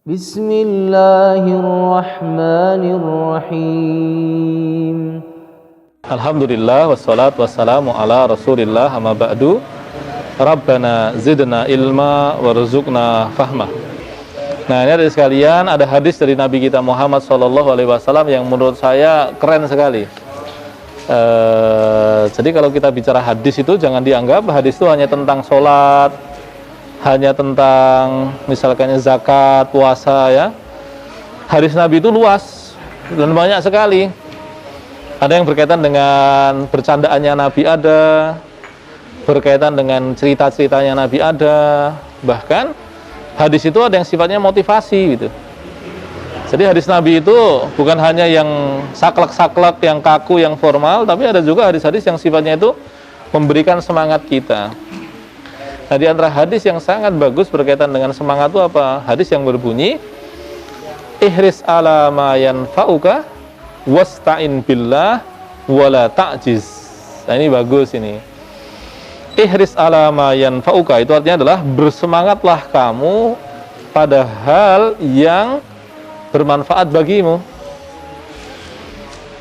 Bismillahirrahmanirrahim. Alhamdulillah wassalatu wassalamu ala Rasulillah amma ba'du. Rabbana zidna ilma warzuqna fahma. Nah, ini ada sekalian, ada hadis dari Nabi kita Muhammad SAW yang menurut saya keren sekali. Jadi kalau kita bicara hadis itu jangan dianggap hadis itu hanya tentang sholat, hanya tentang misalkan zakat, puasa ya. Hadis Nabi itu luas dan banyak sekali. Ada yang berkaitan dengan bercandaannya Nabi ada, berkaitan dengan cerita-ceritanya Nabi ada, bahkan hadis itu ada yang sifatnya motivasi gitu. Jadi hadis Nabi itu bukan hanya yang saklek-saklek, yang kaku, yang formal, tapi ada juga hadis-hadis yang sifatnya itu memberikan semangat kita. Nah, di antara hadis yang sangat bagus berkaitan dengan semangat itu apa? Hadis yang berbunyi, ihris ala ma yanfa'uka wasta'in billah wala ta'jiz. Nah, ini bagus ini. Ihris ala ma yanfa'uka itu artinya adalah bersemangatlah kamu pada hal yang bermanfaat bagimu.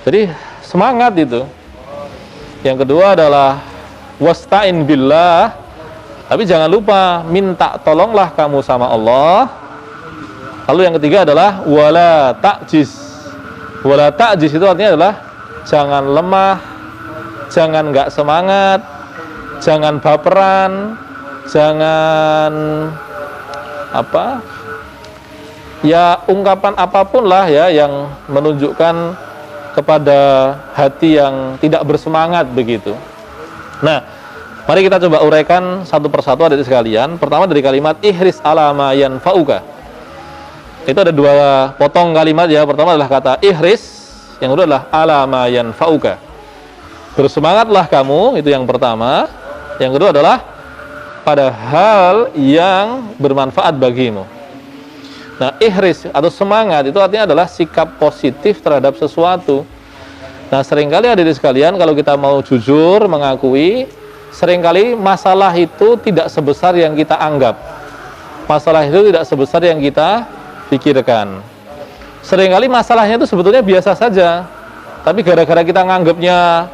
Jadi semangat itu. Yang kedua adalah wasta'in billah. Tapi jangan lupa minta tolonglah kamu sama Allah. Lalu yang ketiga adalah wala ta'jiz. Wala ta'jiz itu artinya adalah jangan lemah, jangan enggak semangat, jangan baperan, jangan ya ungkapan apapun lah ya yang menunjukkan kepada hati yang tidak bersemangat begitu. Nah, mari kita coba uraikan satu persatu adik sekalian. Pertama dari kalimat ihris ala ma yanfa'uka. Itu ada dua potong kalimat ya. Pertama adalah kata ihris, yang kedua adalah ala ma yanfa'uka. Bersemangatlah kamu, itu yang pertama. Yang kedua adalah pada hal yang bermanfaat bagimu. Nah, ihris atau semangat itu artinya adalah sikap positif terhadap sesuatu. Nah, seringkali adik sekalian kalau kita mau jujur mengakui, seringkali masalah itu tidak sebesar yang kita anggap. Masalah itu tidak sebesar yang kita pikirkan. Seringkali masalahnya itu sebetulnya biasa saja, tapi gara-gara kita nganggapnya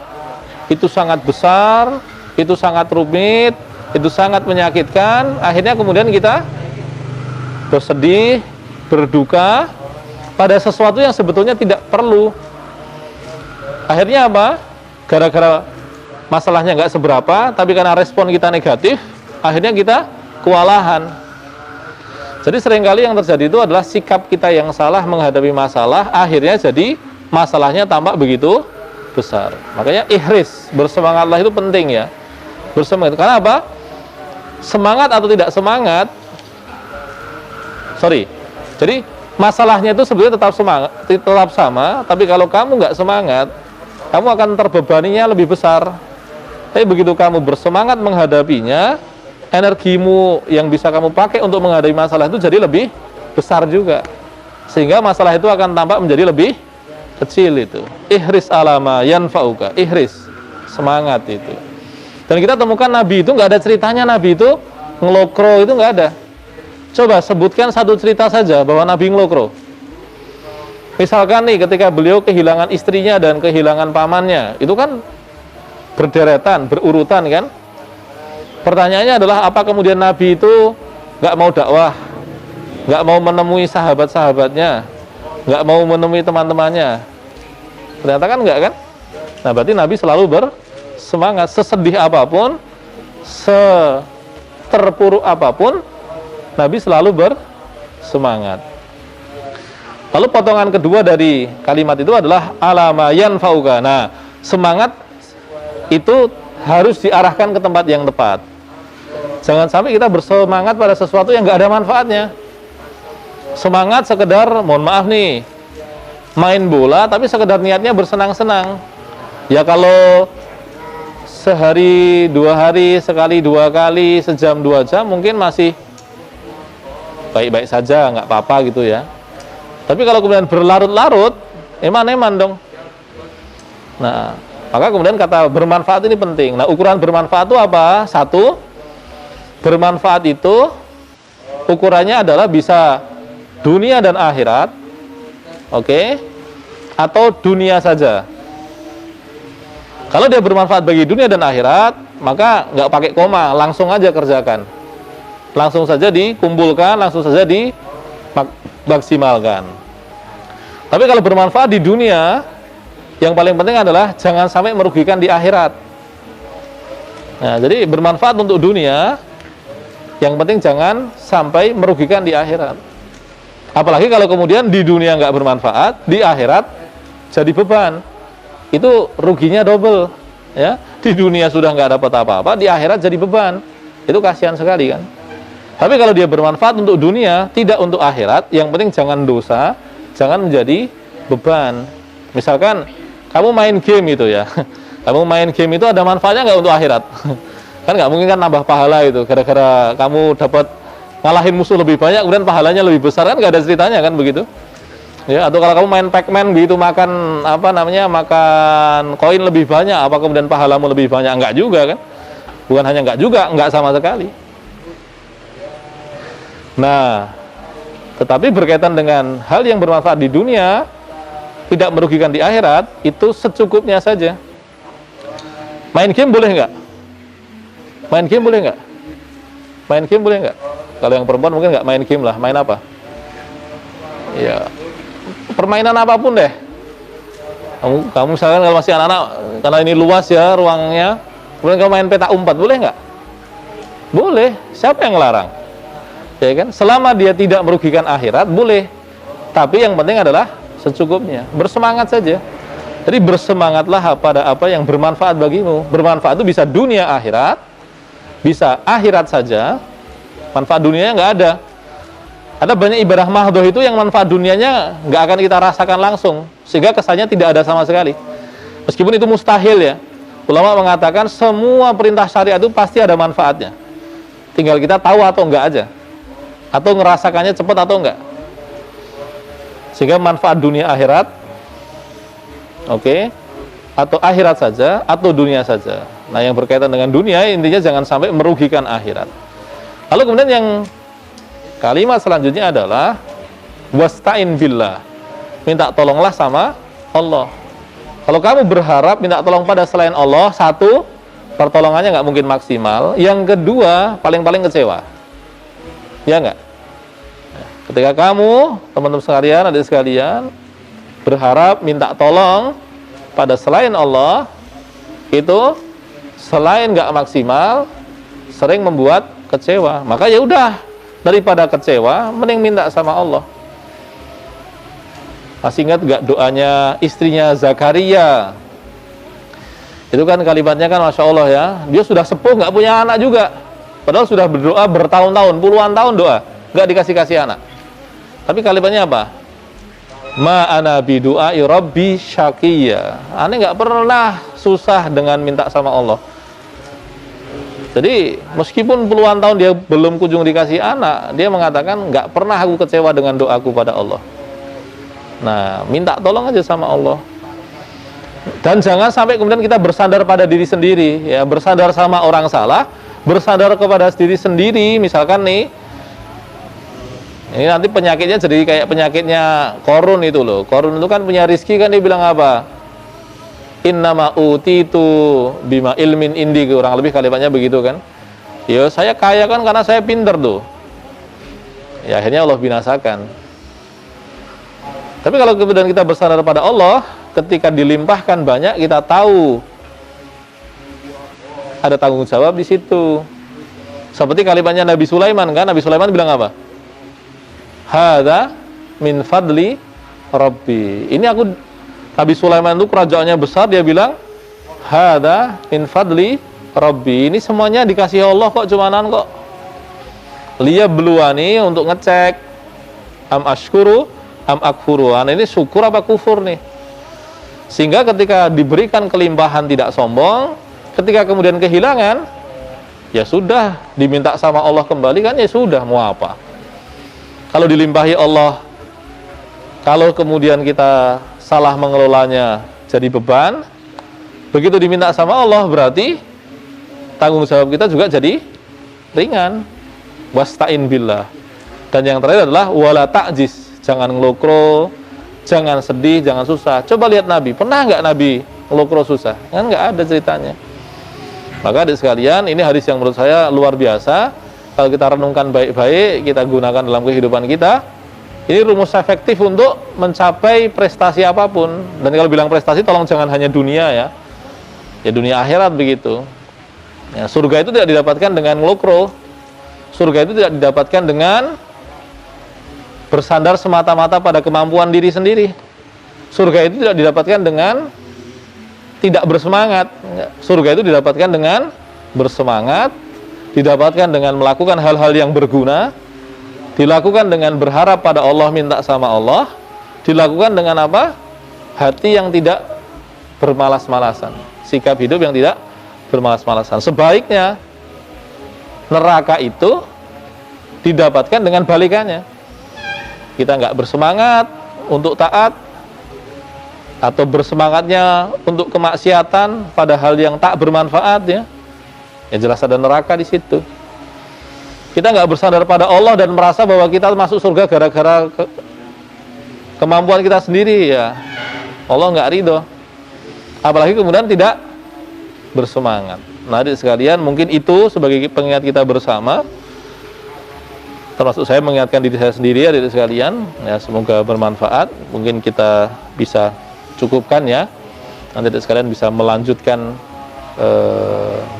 itu sangat besar, itu sangat rumit, itu sangat menyakitkan, akhirnya kemudian kita bersedih, berduka pada sesuatu yang sebetulnya tidak perlu. Akhirnya apa? Gara-gara masalahnya nggak seberapa, tapi karena respon kita negatif, akhirnya kita kewalahan. Jadi seringkali yang terjadi itu adalah sikap kita yang salah menghadapi masalah, akhirnya jadi masalahnya tampak begitu besar. Makanya ihris, bersemangatlah itu penting ya. Bersemangat, karena apa? Semangat atau tidak semangat, jadi masalahnya itu sebetulnya tetap sama, tapi kalau kamu nggak semangat, kamu akan terbebaninya lebih besar. Tapi begitu kamu bersemangat menghadapinya, energimu yang bisa kamu pakai untuk menghadapi masalah itu jadi lebih besar juga. Sehingga masalah itu akan tampak menjadi lebih kecil itu. Ihris ala ma yanfa'uka. Ihris, semangat itu. Dan kita temukan Nabi itu nggak ada ceritanya Nabi itu ngelokro, itu nggak ada. Coba sebutkan satu cerita saja bahwa Nabi ngelokro. Misalkan nih ketika beliau kehilangan istrinya dan kehilangan pamannya, itu kan berderetan, berurutan kan. Pertanyaannya adalah apa kemudian Nabi itu nggak mau dakwah, nggak mau menemui sahabat-sahabatnya, nggak mau menemui teman-temannya? Ternyata kan nggak kan. Nah, berarti Nabi selalu bersemangat, sesedih apapun, seterpuruk apapun, Nabi selalu bersemangat. Lalu potongan kedua dari kalimat itu adalah ala ma yanfa'uka. Nah, semangat itu harus diarahkan ke tempat yang tepat. Jangan sampai kita bersemangat pada sesuatu yang nggak ada manfaatnya. Semangat sekedar, mohon maaf nih, main bola tapi sekedar niatnya bersenang-senang. Ya kalau sehari, 2 hari, sekali 2 kali, sejam 2 jam mungkin masih baik-baik saja, nggak apa-apa gitu ya. Tapi kalau kemudian berlarut-larut, eman-eman dong. Nah, maka kemudian kata bermanfaat ini penting. Nah, ukuran bermanfaat itu apa? Satu, bermanfaat itu ukurannya adalah bisa dunia dan akhirat, oke, atau dunia saja. Kalau dia bermanfaat bagi dunia dan akhirat, maka nggak pakai koma, langsung aja kerjakan, langsung saja dikumpulkan, langsung saja dimaksimalkan. Tapi kalau bermanfaat di dunia, yang paling penting adalah jangan sampai merugikan di akhirat. Nah, jadi bermanfaat untuk dunia, yang penting jangan sampai merugikan di akhirat. Apalagi kalau kemudian di dunia nggak bermanfaat, di akhirat jadi beban. Itu ruginya double, ya. Di dunia sudah nggak dapat apa-apa, di akhirat jadi beban. Itu kasihan sekali kan. Tapi kalau dia bermanfaat untuk dunia, tidak untuk akhirat, yang penting jangan dosa, jangan menjadi beban. Misalkan kamu main game itu ya, kamu main game itu ada manfaatnya nggak untuk akhirat? Kan nggak mungkin kan nambah pahala itu, gara-gara kamu dapat ngalahin musuh lebih banyak, kemudian pahalanya lebih besar, kan nggak ada ceritanya kan begitu? Ya, atau kalau kamu main Pac-Man gitu, makan makan koin lebih banyak, apa kemudian pahalamu lebih banyak? Enggak juga kan? Bukan hanya enggak juga, enggak sama sekali. Nah, tetapi berkaitan dengan hal yang bermanfaat di dunia, tidak merugikan di akhirat, itu secukupnya saja. Main game boleh nggak? Main game boleh nggak? Main game boleh nggak? Kalau yang perempuan mungkin nggak main game lah. Main apa? Ya, permainan apapun deh. Kamu misalkan kalau masih anak-anak, karena ini luas ya ruangnya, kemudian kamu main petak umpet, boleh nggak? Boleh. Siapa yang ngelarang? Ya kan? Selama dia tidak merugikan akhirat, boleh. Tapi yang penting adalah secukupnya. Bersemangat saja. Jadi bersemangatlah pada apa yang bermanfaat bagimu. Bermanfaat itu bisa dunia akhirat, bisa akhirat saja. Manfaat dunianya nggak ada. Ada banyak ibadah mahdoh itu yang manfaat dunianya nggak akan kita rasakan langsung, sehingga kesannya tidak ada sama sekali. Meskipun itu mustahil ya. Ulama mengatakan semua perintah syariat itu pasti ada manfaatnya. Tinggal kita tahu atau enggak aja. Atau ngerasakannya cepat atau enggak. Sehingga manfaat dunia akhirat, oke, atau akhirat saja, atau dunia saja. Nah, yang berkaitan dengan dunia, intinya jangan sampai merugikan akhirat. Lalu kemudian yang kalimat selanjutnya adalah wasta'in billah. Minta tolonglah sama Allah. Kalau kamu berharap minta tolong pada selain Allah, satu, pertolongannya nggak mungkin maksimal. Yang kedua, paling-paling kecewa. Ya nggak? Ketika kamu, teman-teman sekalian, adik sekalian, berharap minta tolong pada selain Allah, itu selain nggak maksimal, sering membuat kecewa. Maka ya udah, daripada kecewa, mending minta sama Allah. Masih ingat nggak doanya istrinya Zakaria? Itu kan kalimatnya kan Masya Allah ya. Dia sudah sepuh, nggak punya anak juga. Padahal sudah berdoa bertahun-tahun, puluhan tahun doa, nggak dikasih-kasih anak. Tapi kalimatnya apa? Ma ana bi du'ai rabbi syaqiyya. Aneh nggak pernah susah dengan minta sama Allah. Jadi meskipun puluhan tahun dia belum kunjung dikasih anak, dia mengatakan nggak pernah aku kecewa dengan doaku pada Allah. Nah, minta tolong aja sama Allah. Dan jangan sampai kemudian kita bersandar pada diri sendiri, ya, bersandar sama orang salah, bersandar kepada diri sendiri. Misalkan nih, ini nanti penyakitnya jadi kayak penyakitnya Korun itu loh. Korun itu kan punya rizki, kan dia bilang apa? Innama utitu bima ilmin indi, kurang lebih kalimatnya begitu kan. Ya saya kaya kan karena saya pinter tuh. Ya akhirnya Allah binasakan. Tapi kalau kemudian kita bersandar pada Allah, ketika dilimpahkan banyak, kita tahu ada tanggung jawab di situ. Seperti kalimatnya Nabi Sulaiman kan, Nabi Sulaiman bilang apa? Hadza min fadli Rabbi. Ini aku, Nabi Sulaiman itu kerajaannya besar, dia bilang hadza min fadli Rabbi. Ini semuanya dikasih Allah kok, cumanan kok. Liya beluani, untuk ngecek am ashkuru am akfuru. Ini syukur apa kufur nih? Sehingga ketika diberikan kelimpahan tidak sombong, ketika kemudian kehilangan, ya sudah, diminta sama Allah kembali kan ya sudah, mau apa? Kalau dilimpahi Allah, kalau kemudian kita salah mengelolanya jadi beban, begitu diminta sama Allah berarti tanggung jawab kita juga jadi ringan. Wasta'in billah. Dan yang terakhir adalah wala ta'jiz, jangan ngelokro, jangan sedih, jangan susah. Coba lihat Nabi, pernah nggak Nabi ngelokro susah? Kan nggak ada ceritanya. Maka adik sekalian, ini hadis yang menurut saya luar biasa. Kalau kita renungkan baik-baik, kita gunakan dalam kehidupan kita, ini rumus efektif untuk mencapai prestasi apapun. Dan kalau bilang prestasi, tolong jangan hanya dunia ya. Ya dunia akhirat begitu. Ya, surga itu tidak didapatkan dengan ngelokro. Surga itu tidak didapatkan dengan bersandar semata-mata pada kemampuan diri sendiri. Surga itu tidak didapatkan dengan tidak bersemangat. Surga itu didapatkan dengan bersemangat, didapatkan dengan melakukan hal-hal yang berguna, dilakukan dengan berharap pada Allah, minta sama Allah, dilakukan dengan apa? Hati yang tidak bermalas-malasan, sikap hidup yang tidak bermalas-malasan. Sebaliknya neraka itu didapatkan dengan balikannya. Kita nggak bersemangat untuk taat, atau bersemangatnya untuk kemaksiatan pada hal yang tak bermanfaat, ya jelas ada neraka di situ. Kita nggak bersandar pada Allah dan merasa bahwa kita masuk surga gara-gara kemampuan kita sendiri, ya Allah nggak ridho. Apalagi kemudian tidak bersemangat. Nah, adik sekalian, mungkin itu sebagai pengingat kita bersama, termasuk saya mengingatkan diri saya sendiri, adik sekalian, ya semoga bermanfaat. Mungkin kita bisa cukupkan ya, nanti sekalian bisa melanjutkan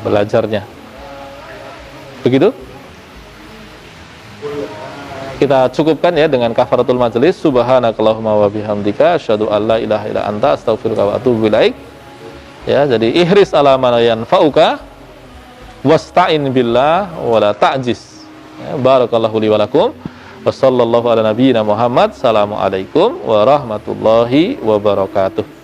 belajarnya. Begitu? Kita cukupkan ya dengan kafaratul majelis. Subhanakallahumma wa bihamdika asyhadu an la ilaha illa anta astaghfiruka wa atubu ilaik. Ya, jadi ihris ala ma yanfa'uka wasta'in billah wa la ta'jiz. Ya, barakallahu li wa lakum. Wassallallahu ala nabiyyina Muhammad. Assalamualaikum warahmatullahi wabarakatuh.